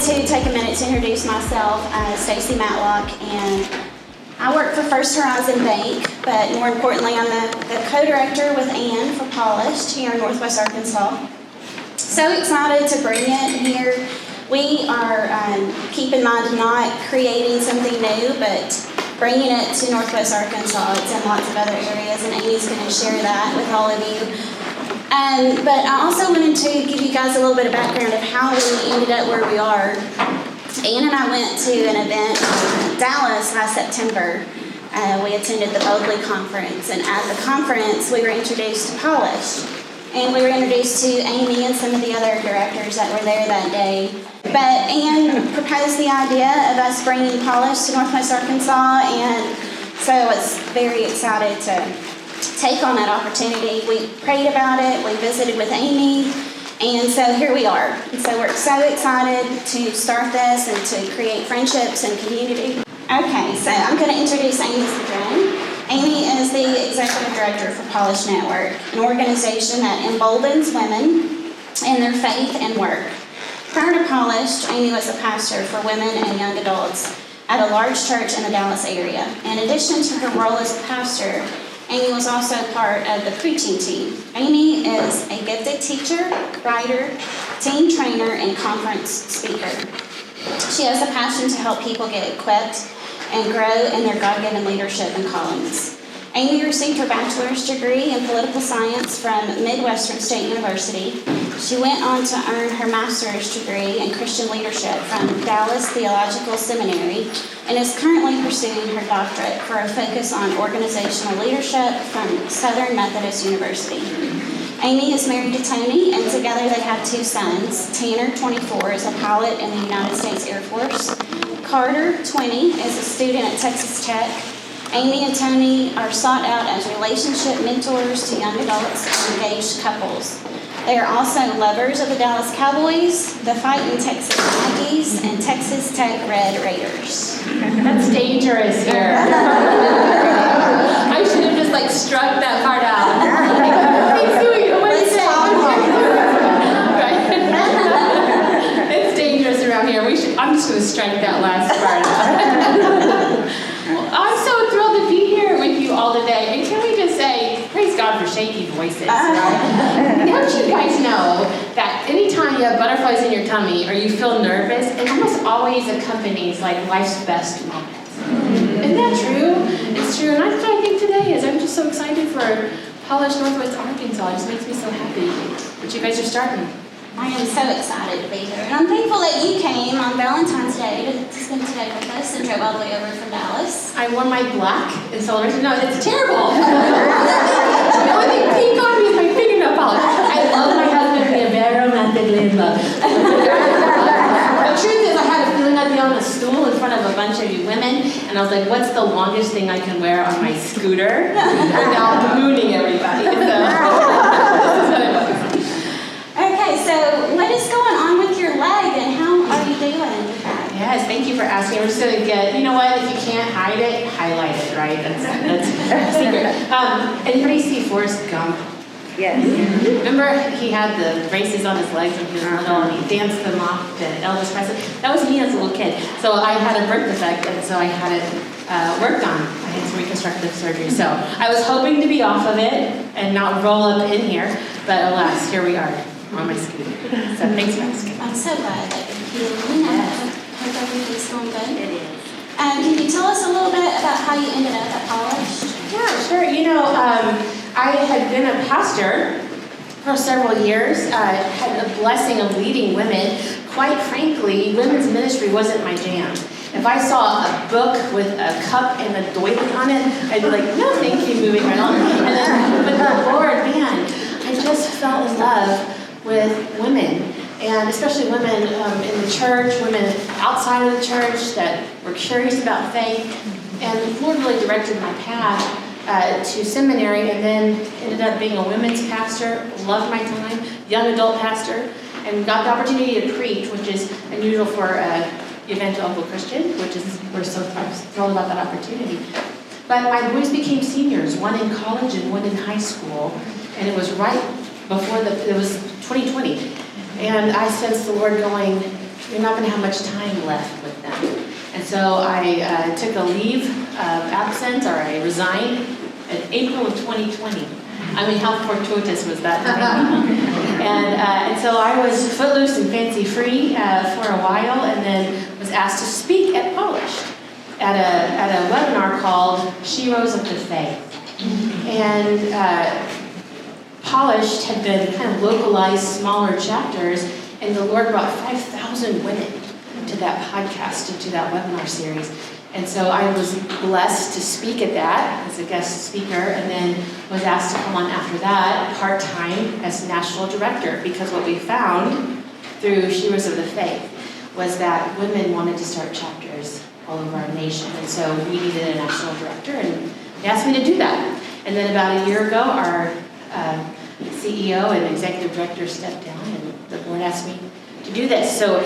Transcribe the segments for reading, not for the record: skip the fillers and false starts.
to take a minute to introduce myself. Stacy Matlock, and I work for First Horizon Bank, but more importantly, I'm the co-director with Ann for Polished here in Northwest Arkansas. So excited to bring it here. We are, keep in mind, not creating something new, but bringing it to Northwest Arkansas. It's in lots of other areas, and Amy's going to share that with all of you. But I also wanted to give you guys a little bit of background of how we ended up where we are. Ann and I went to an event in Dallas last September. We attended the Boldly conference, and at the conference we were introduced to Polished. And we were introduced to Amy and some of the other directors that were there that day. But Ann proposed the idea of us bringing Polished to Northwest Arkansas, and so I was very excited to take on that opportunity. We prayed about it, we visited with Amy, and so here we are. And so we're so excited to start this and to create friendships and community. Okay, so I'm going to introduce Amy Cedrone. Amy is the Executive Director for Polished Network, an organization that emboldens women in their faith and work. Prior to Polished, Amy was a pastor for women and young adults at a large church in the Dallas area. In addition to her role as a pastor, Amy was also part of the preaching team. Amy is a gifted teacher, writer, team trainer, and conference speaker. She has a passion to help people get equipped and grow in their God-given leadership and callings. Amy received her bachelor's degree in political science from Midwestern State University. She went on to earn her master's degree in Christian leadership from Dallas Theological Seminary and is currently pursuing her doctorate for a focus on organizational leadership from Southern Methodist University. Amy is married to Tony, and together they have two sons. Tanner, 24, is a pilot in the United States Air Force. Carter, 20, is a student at Texas Tech. Amy and Tony are sought out as relationship mentors to young adults and engaged couples. They are also lovers of the Dallas Cowboys, the fighting Texas Aggies, and Texas Tech Red Raiders. That's dangerous here. I should have just struck that part out. It's dangerous around here. I'm just going to strike that last part out. Well, I'm so thrilled to be here with you all today. And can we just say, praise God for shaky voices, right? Don't you guys know that anytime you have butterflies in your tummy or you feel nervous, it almost always accompanies life's best moments. Isn't that true? It's true. And that's what I think today is. I'm just so excited for Polished Northwest Arkansas. It just makes me so happy that you guys are starting. I am so excited to be here, and I'm thankful that you came on Valentine's Day to spend today with us and drove all the way over from Dallas. I wore my black in celebration. No, it's terrible. The only thing pink on me is my fingernail polish. I love my husband to be a very romantically in love. The truth is, I had a feeling I'd be on a stool in front of a bunch of you women, and I was like, what's the longest thing I can wear on my scooter without mooning everybody? So, this is what it was. Okay, so what is going on with your leg, and how are you doing with that? Yes, thank you for asking. We're just going to get, you know what, if you can't hide it, highlight it, right? That's a secret. Anybody see Forrest Gump? Yes. Remember he had the braces on his legs when he was little, and he danced them off to Elvis Presley? That was me as a little kid. So I had a birth defect, and so I had it worked on. I had some reconstructive surgery. So I was hoping to be off of it and not roll up in here, but alas, here we are. On my scooter. So thanks for asking. I'm so glad that you're healing. I hope everything's going good. It is. Can you tell us a little bit about how you ended up at Polished? Yeah, sure. I had been a pastor for several years. Had the blessing of leading women. Quite frankly, women's ministry wasn't my jam. If I saw a book with a cup and a doily on it, I'd be like, no, thank you, moving right on. And then, but the Lord, man, I just fell in love with women, and especially women in the church, women outside of the church that were curious about faith, and the Lord really directed my path to seminary, and then ended up being a women's pastor, loved my time, young adult pastor, and got the opportunity to preach, which is unusual for evangelical Christian, which is, I'm thrilled about that opportunity. But my boys became seniors, one in college and one in high school, and it was right before it was 2020. And I sensed the Lord going, you're not going to have much time left with them. And so I took a leave of absence, or I resigned in April of 2020. I mean, how fortuitous was that? And so I was footloose and fancy-free for a while, and then was asked to speak at Polished at a webinar called She Rose Up to Faith. And Polished had been kind of localized, smaller chapters, and the Lord brought 5,000 women to that podcast and to that webinar series. And so I was blessed to speak at that as a guest speaker, and then was asked to come on after that part-time as national director, because what we found through She Rose of the Faith was that women wanted to start chapters all over our nation. And so we needed a national director, and they asked me to do that. And then about a year ago, our CEO and executive director stepped down, and the board asked me to do this. So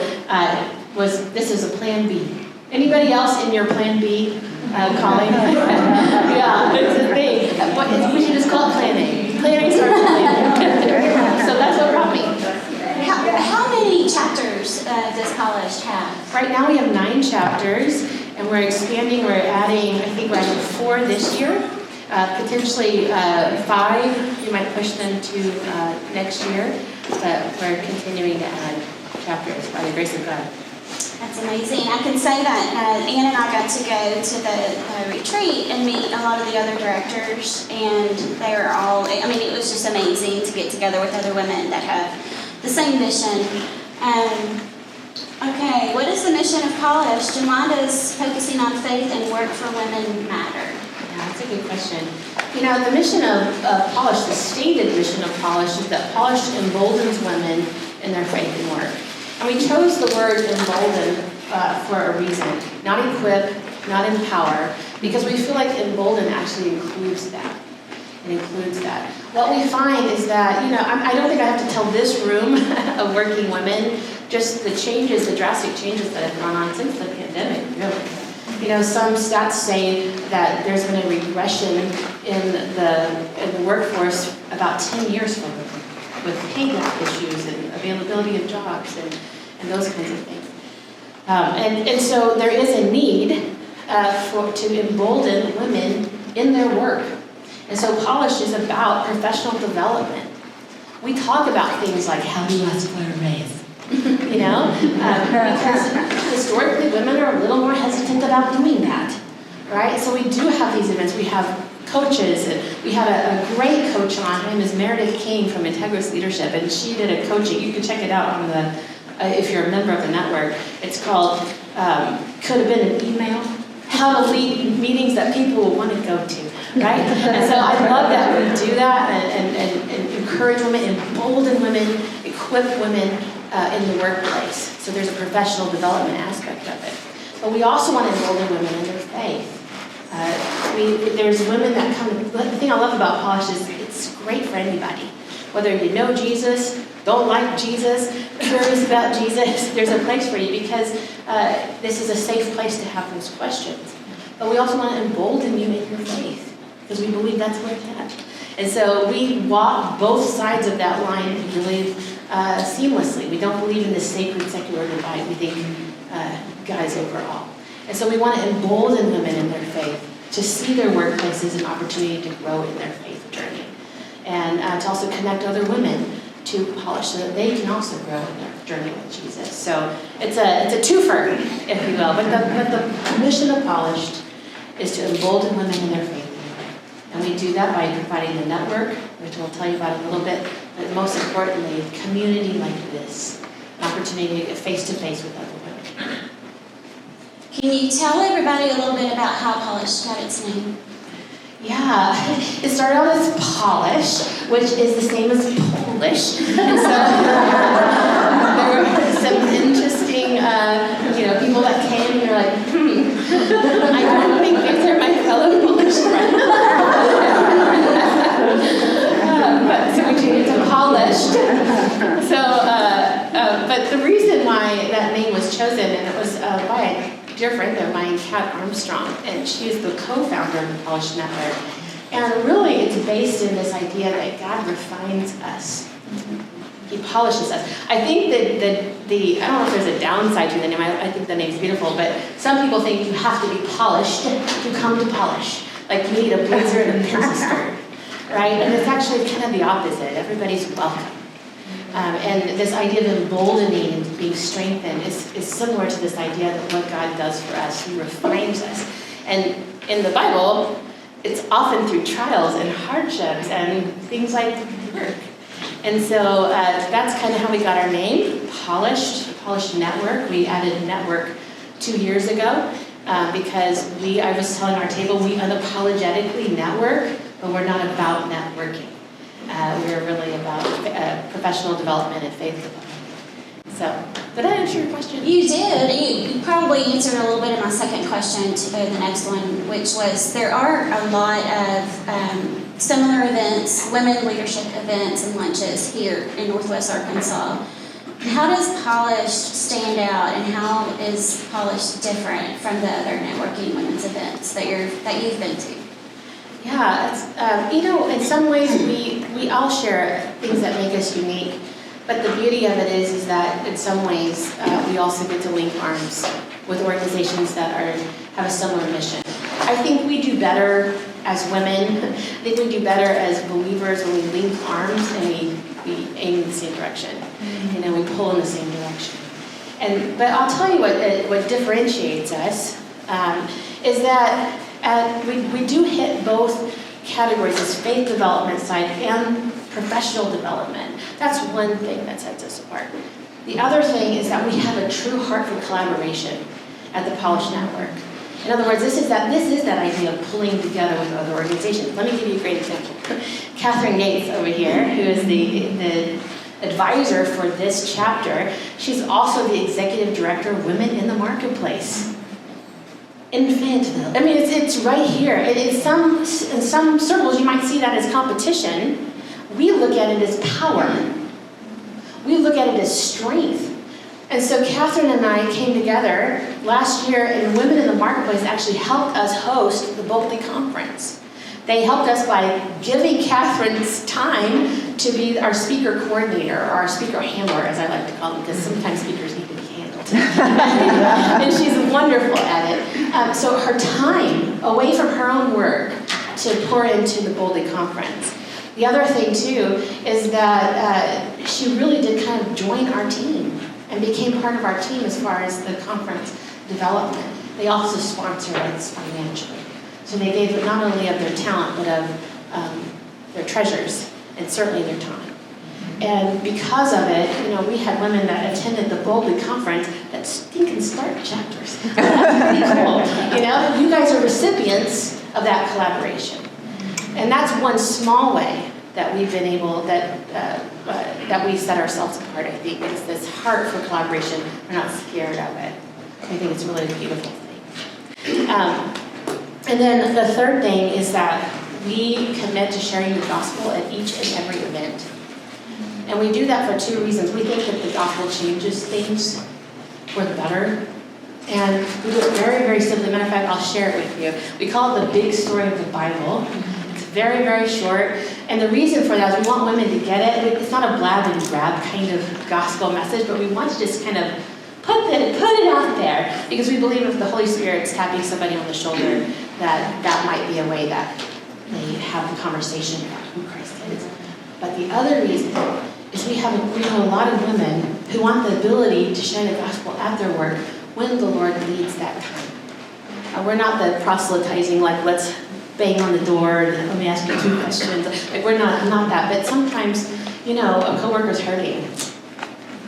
this is a plan B. Anybody else in your plan B calling? Yeah, it's a thing. We should just call it plan A. Planning starts with plan A. So that's what brought me. How many chapters does Polished have? Right now we have 9 chapters, and we're expanding. We're adding, I think we're adding 4 this year. Potentially 5. We might push them to next year, but we're continuing to add chapters by the grace of God. That's amazing. I can say that Ann and I got to go to the retreat and meet a lot of the other directors, and they were all, I mean, it was just amazing to get together with other women that have the same mission. Okay, what is the mission of Polished, and why does focusing on faith and work for women matter? Yeah, that's a good question. You know, the mission of Polished, the stated mission of Polished, is that Polished emboldens women in their faith and work. And we chose the word embolden for a reason. Not equip, not empower, because we feel like embolden actually includes that. It includes that. What we find is that, you know, I don't think I have to tell this room of working women just the changes, the drastic changes that have gone on since the pandemic, really. You know, some stats say that there's been a regression in the workforce about 10 years from now, with pay gap issues and availability of jobs and those kinds of things. And so there is a need to embolden women in their work. And so Polished is about professional development. We talk about things like, how do you ask for a raise? You know, because historically women are a little more hesitant about doing that, right? So we do have these events. We have coaches, and we have a great coach on. Her name is Meredith King from Integris Leadership, and she did a coaching. You can check it out on the, if you're a member of the network. It's called, could have been an email, how to lead meetings that people will want to go to, right? And so I love that we do that and encourage women, embolden women, equip women in the workplace. So there's a professional development aspect of it. But we also want to embolden women in their faith. There's women that come, the thing I love about Polished is it's great for anybody. Whether you know Jesus, don't like Jesus, curious about Jesus, there's a place for you, because this is a safe place to have those questions. But we also want to embolden you in your faith, because we believe that's where it's at. And so we walk both sides of that line really seamlessly. We don't believe in the sacred secular divide. We think God is over all. And so we want to embolden women in their faith to see their workplace as an opportunity to grow in their faith journey, and to also connect other women to Polished so that they can also grow in their journey with Jesus. So it's a twofer, if you will. But the mission of Polished is to embolden women in their faith. And we do that by providing the network, which we'll tell you about in a little bit, but most importantly, community like this, an opportunity to get face-to-face with other women. Can you tell everybody a little bit about how Polished got its name? Yeah, it started out as Polish, which is the same as Polish. And so there were some interesting, people that came and they're like, I don't think these are my fellow Polish friends. So we changed it to Polished. But the reason why that name was chosen, and it was by a dear friend of mine, Kat Armstrong, and she is the co-founder of the Polished Network. And really, it's based in this idea that God refines us. He polishes us. I think that I don't know if there's a downside to the name. I think the name's beautiful, but some people think you have to be polished to come to polish. Like you need a blazer and a pencil skirt, right? And it's actually kind of the opposite. Everybody's welcome. And this idea of emboldening and being strengthened is similar to this idea that what God does for us, He refines us. And in the Bible, it's often through trials and hardships and things like work. And so that's kind of how we got our name, Polished Network. We added network 2 years ago because I was telling our table, we unapologetically network, but we're not about networking. We're really about professional development and faith development. So, did I answer your question? You did. You probably answered a little bit of my second question to the next one, which was there are a lot of similar events, women leadership events and lunches here in Northwest Arkansas. How does Polished stand out, and how is Polished different from the other networking women's events that you've been to? Yeah, it's, in some ways we all share things that make us unique, but the beauty of it is that in some ways we also get to link arms with organizations that have a similar mission. I think we do better as women. I think we do better as believers when we link arms and we aim in the same direction, and we pull in the same direction. But I'll tell you what differentiates us is that we do hit both categories, as faith development side and professional development. That's one thing that sets us apart. The other thing is that we have a true heart for collaboration at the Polished Network. In other words, this is that idea of pulling together with other organizations. Let me give you a great example. Catherine Yates over here, who is the advisor for this chapter, she's also the executive director of Women in the Marketplace in Fayetteville. I mean, it's right here. In some circles, you might see that as competition. We look at it as power. We look at it as strength. And so Catherine and I came together last year, and Women in the Marketplace actually helped us host the Boldly Conference. They helped us by giving Catherine's time to be our speaker coordinator, or our speaker handler, as I like to call them, because sometimes speakers need to be handled. And she's wonderful at it. So her time away from her own work to pour into the Boldly Conference. The other thing, too, is that she really did kind of join our team and became part of our team as far as the conference development. They also sponsor us financially. So they gave not only of their talent, but of their treasures, and certainly their time. And because of it, we had women that attended the Boldly Conference that stinking start chapters. That's pretty cool. You guys are recipients of that collaboration. And that's one small way that we've been able, that we set ourselves apart, I think, is this heart for collaboration. We're not scared of it. I think it's really a beautiful thing. And then the third thing is that we commit to sharing the gospel at each and every event. And we do that for two reasons. We think that the gospel changes things for the better. And we do it very, very simply. Matter of fact, I'll share it with you. We call it the big story of the Bible. It's very, very short. And the reason for that is we want women to get it. It's not a blab and grab kind of gospel message, but we want to just kind of put it out there, because we believe if the Holy Spirit's tapping somebody on the shoulder, that might be a way that they have the conversation about who Christ is. But the other reason is we know a lot of women who want the ability to share the gospel at their work when the Lord leads that time. We're not the proselytizing, like, let's bang on the door and let me ask you 2 questions. Like, we're not that. But sometimes, a coworker's hurting.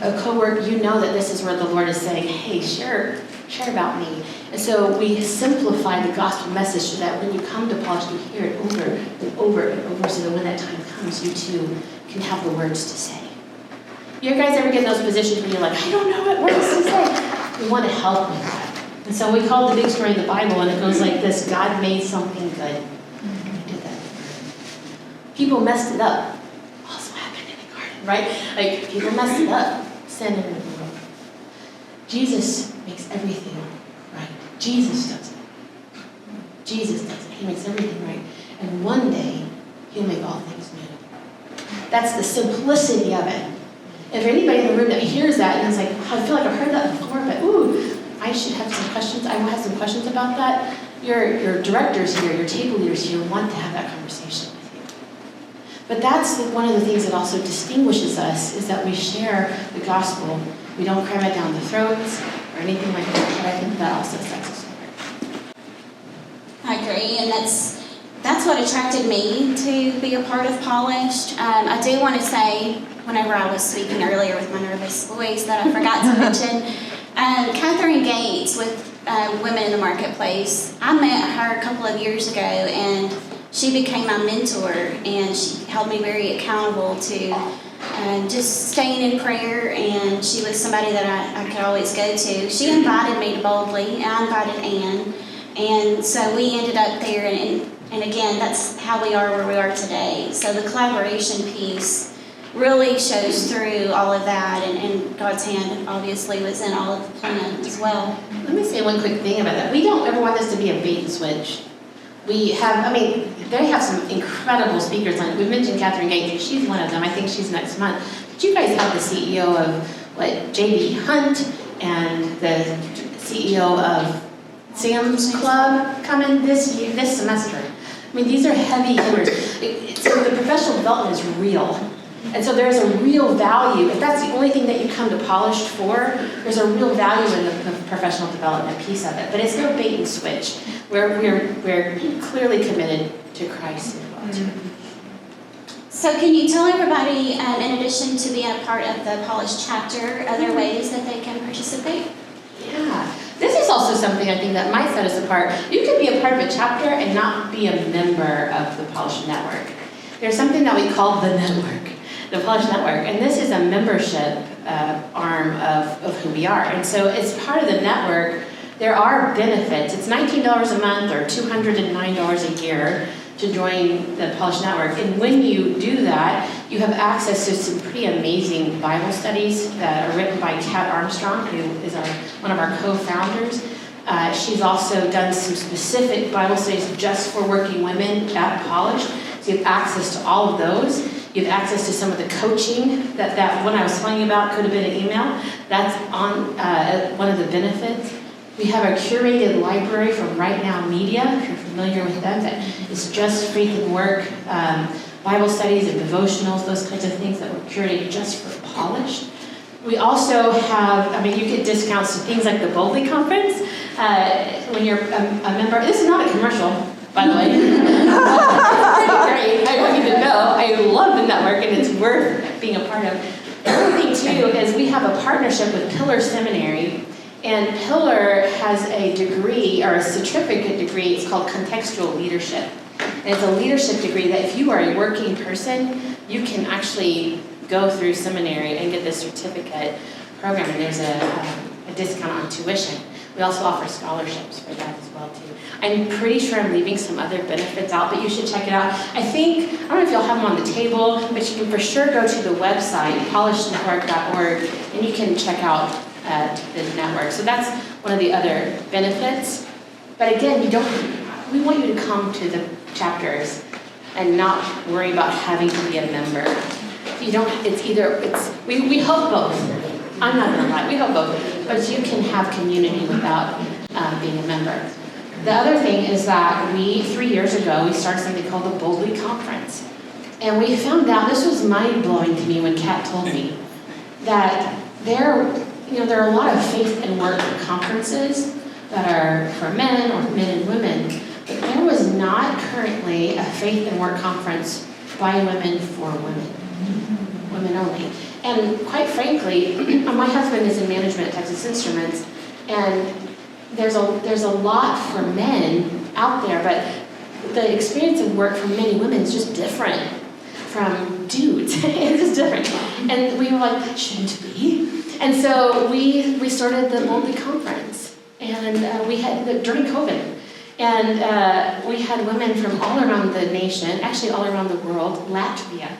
A coworker, that this is where the Lord is saying, hey, share about me. And so we simplify the gospel message so that when you come to Polished, you hear it over and over and over, so that when that time comes, you too can have the words to say. You guys ever get in those positions when you're like, I don't know what words to say? We want to help with that. And so we call it the big story of the Bible, and it goes like this: God made something good. We did that. People messed it up. Also happened in the garden, right? Like, people messed it up. Sin in the world. Jesus makes everything right. Jesus does it. Jesus does it. He makes everything right. And one day, He'll make all things new. That's the simplicity of it. If anybody in the room that hears that and is like, oh, I feel like I've heard that before, but ooh, I should have some questions. I will have some questions about that. Your directors here, your table leaders here want to have that conversation with you. But that's one of the things that also distinguishes us, is that we share the gospel. We don't cram it down the throats or anything like that. But I think that also sets us apart. I agree, and that's what attracted me to be a part of Polished. I do want to say, whenever I was speaking earlier with my nervous voice, that I forgot to mention, Catherine Gates with Women in the Marketplace. I met her a couple of years ago, and she became my mentor, and she held me very accountable to just staying in prayer, and she was somebody that I could always go to. She invited me to Boldly, and I invited Ann, and so we ended up there, and again, that's how we are where we are today. So the collaboration piece really shows through all of that, and God's hand obviously was in all of the plan as well. Let me say one quick thing about that. We don't ever want this to be a bait and switch. We have, they have some incredible speakers on it. We mentioned Catherine Gates. She's one of them. I think she's next month. But you guys have the CEO of J.B. Hunt and the CEO of Sam's Club coming this semester. These are heavy hitters. So the professional development is real. And so there's a real value. If that's the only thing that you come to Polished for, there's a real value in the professional development piece of it. But it's no bait and switch. We're clearly committed to Christ as well, too. So can you tell everybody, in addition to being a part of the Polished chapter, other ways that they can participate? Yeah. This is also something I think that might set us apart. You could be a part of a chapter and not be a member of the Polished Network. There's something that we call the network. The Polished Network, and this is a membership arm of who we are. And so as part of the network, there are benefits. It's $19 a month or $209 a year to join the Polished Network. And when you do that, you have access to some pretty amazing Bible studies that are written by Kat Armstrong, who is one of our co-founders. She's also done some specific Bible studies just for working women at Polished. So you have access to all of those. You have access to some of the coaching that one I was telling you about could have been an email. That's on one of the benefits. We have a curated library from Right Now Media, if you're familiar with them, that is just faith and work, Bible studies and devotionals, those kinds of things that were curated just for Polished. We also have, you get discounts to things like the Boldly Conference when you're a member. This is not a commercial, by the way. It's pretty great. I want you to know I love the network and it's worth being a part of. The other thing too is we have a partnership with Pillar Seminary, and Pillar has a degree or a certificate degree. It's called Contextual Leadership, and it's a leadership degree that if you are a working person, you can actually go through seminary and get this certificate program, and there's a discount on tuition. We also offer scholarships for that as well too. I'm pretty sure I'm leaving some other benefits out, but you should check it out. I don't know if you'll have them on the table, but you can for sure go to the website, polishednetwork.org, and you can check out the network. So that's one of the other benefits. But again, we want you to come to the chapters and not worry about having to be a member. We hope both. I'm not going to lie, we hope both. But you can have community without being a member. The other thing is that 3 years ago, we started something called the Boldly Conference. And we found out, this was mind-blowing to me when Kat told me, that there are a lot of faith and work conferences that are for men or men and women. But there was not currently a faith and work conference by women for women. Women only. And quite frankly, my husband is in management at Texas Instruments, and there's a lot for men out there, but the experience of work for men and women is just different from dudes. It's just different. And we were like, that shouldn't be. And so we started the Boldly Conference, and we had during COVID. And we had women from all around the nation, actually all around the world, Latvia.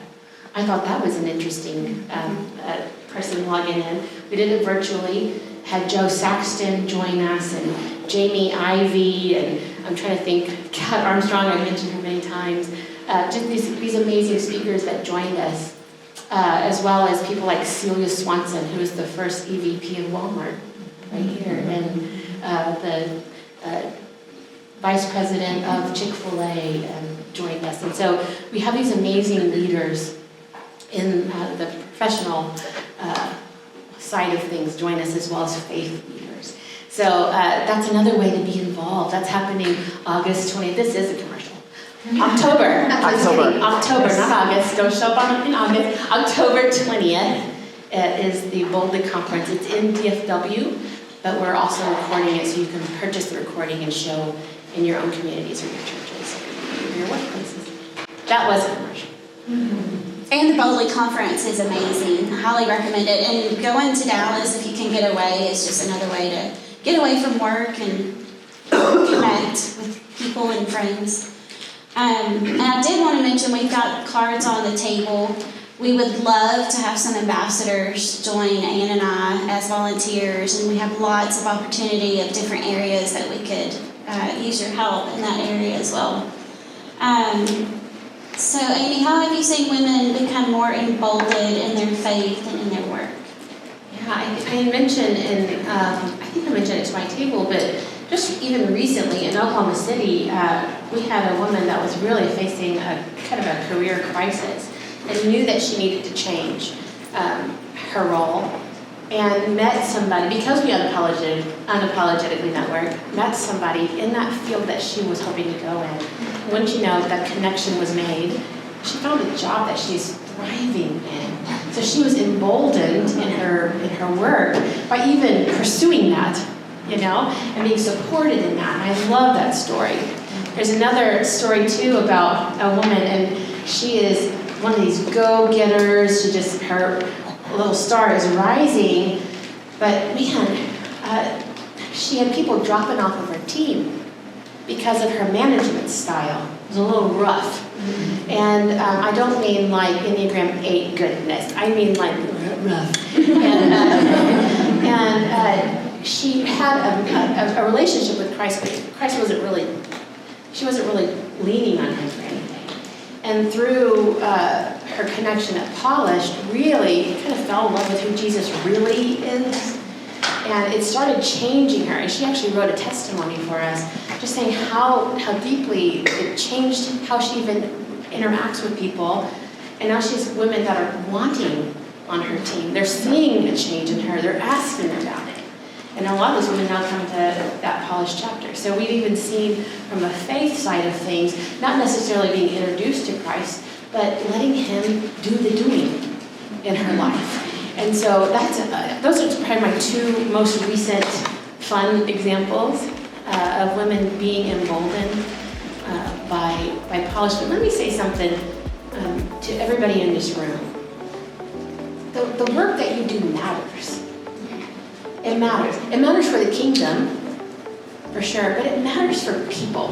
I thought that was an interesting person logging in. We did it virtually, had Joe Saxton join us, and Jamie Ivey, and I'm trying to think, Kat Armstrong, I mentioned her many times. Just these amazing speakers that joined us. as well as people like Celia Swanson, who is the first EVP of Walmart right here, and the vice president of Chick-fil-A joined us. And so we have these amazing leaders in the professional side of things join us, as well as faith leaders. So that's another way to be involved. That's happening August 20th. This is a commercial. October. October, not August. Don't show up in August. October 20th is the Boldly Conference. It's in DFW, but we're also recording it so you can purchase the recording and show in your own communities or your churches or your workplaces. That was a commercial. And the Boldly Conference is amazing. I highly recommend it. And going to Dallas, if you can get away, is just another way to get away from work and connect with people and friends. And I did want to mention, we've got cards on the table. We would love to have some ambassadors join Ann and I as volunteers, and we have lots of opportunity of different areas that we could use your help in that area as well. So Amy, how have you seen women become more emboldened in their faith and in their work? Yeah, I mentioned, and I think I mentioned it to my table, but just even recently in Oklahoma City, we had a woman that was really facing a kind of a career crisis and knew that she needed to change her role, and met somebody, because we unapologetically network, met somebody in that field that she was hoping to go in. Once you know that connection was made, she found a job that she's thriving in. So she was emboldened in her work by even pursuing that, and being supported in that. And I love that story. There's another story too about a woman, and she is one of these go-getters. Her little star is rising, but man, she had people dropping off of her team because of her management style. It was a little rough. And I don't mean like Enneagram 8 goodness. I mean like rough. And she had a relationship with Christ, but Christ she wasn't really leaning on him for anything. And through her connection at Polished, really kind of fell in love with who Jesus really is. And it started changing her. And she actually wrote a testimony for us, just saying how deeply it changed how she even interacts with people. And now she's women that are wanting on her team. They're seeing a change in her. They're asking about it. And a lot of those women now come to that Polished chapter. So we've even seen from the faith side of things, not necessarily being introduced to Christ, but letting him do the doing in her life. And so those are probably my two most recent fun examples of women being emboldened by Polished. But let me say something to everybody in this room. The work that you do matters. It matters. It matters for the kingdom, for sure, but it matters for people.